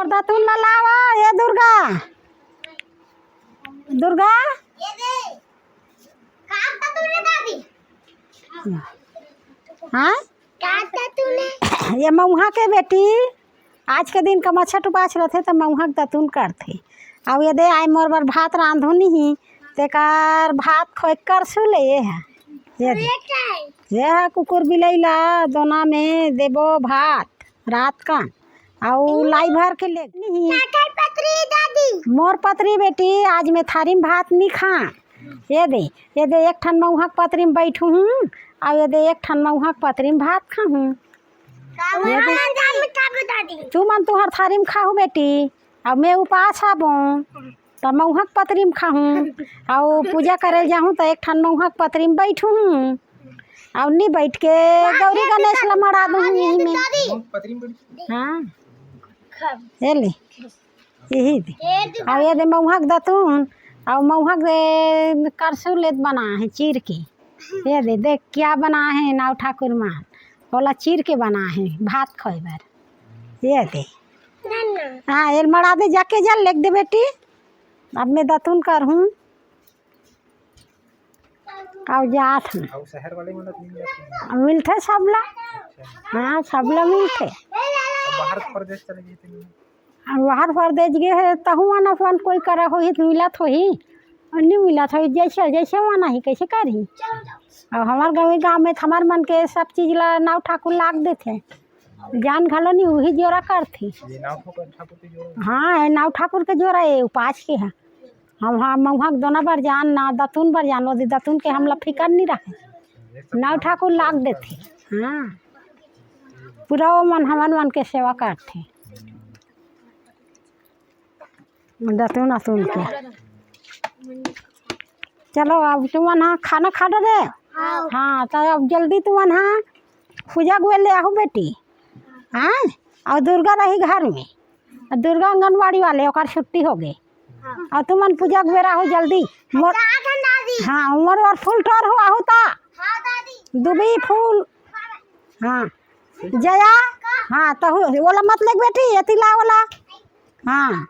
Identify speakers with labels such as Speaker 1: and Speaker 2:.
Speaker 1: मोर दातुन ला लावा ये दुर्गा दुर्गा
Speaker 2: ये दे काट दा तूने दादी।
Speaker 1: हाँ
Speaker 2: काट दा तूने।
Speaker 1: ये मऊहा के बेटी आज के दिन का मच्छा टुपाच रहे तो मऊहा के दातुन करथे। अब ये दे आई मोर बर भात रांधू नहीं तेकार भात खोई कर सुले ये है ये है कुकुर बिलैला दोना में देबो भात रात का और लाई भर के ले नहीं
Speaker 2: पत्री दादी
Speaker 1: मोर पत्री बेटी आज मैं थारी में भात नहीं खा ये दे एक ठन मऊहा के पत्री में बैठू हूँ और ये दे एक ठन मऊहा के पत्री में भात खा हूँ तू मन तुहर थारी में खाहू बेटी अब मैं उपास आबो तो मऊहा के पत्री में खाहूँ और पूजा करे जाऊँ तो एक ठन मऊहा के पत्री में बैठू हूँ और नहीं बैठ के गौरी गणेश ला मरा दूँ यही में। हाँ ये ले यही दे और ये दे मऊहा के दतून और मऊहा के करसू लेत बना है चीर के ये दे देख क्या बना है नाव ठाकुर मान बोला चीर के बना है भात खोए बार ये दे हाँ ये मरा दे जाके जल लेक दे बेटी अब मैं दतून कर हूँ और जात हूँ
Speaker 3: शहर वाले
Speaker 1: मिलते सबला। हाँ सबला मिलते
Speaker 3: बाहर प्रदेश चले गए थे
Speaker 1: बाहर प्रदेश गए है तहु आना फोन कोई करा हो तो मिलत हो ही और नहीं मिलत हो जैसे जैसे वहाँ ही कैसे करी और हमारे गाँव में हमार मन के सब चीज़ ला नाव ठाकुर लाग देते जान घलो नहीं वही जोरा करती। हाँ नाव ठाकुर के जोरा है उपास के है हम हाँ मऊहा के दोना बार जान ना दतून बार जान वो दतून के हमला फिकर नहीं रहे नाव ठाकुर लाग देते। हाँ पूरा वो मन हमार मन के सेवा करते दतून अतून के। चलो अब तुम हाँ खाना खा रे। हाँ तो अब जल्दी तुम हाँ पूजा गुए ले आहू बेटी। हाँ और दुर्गा रही घर में दुर्गा आंगनबाड़ी वाले और छुट्टी हो गई और तुमन पूजा गुए रहो जल्दी मोर। हाँ उमर और फूल टोर हुआ होता दुबी फूल। हाँ जया हाँ तो बोला मत ले बेटी ये तिला वाला। हाँ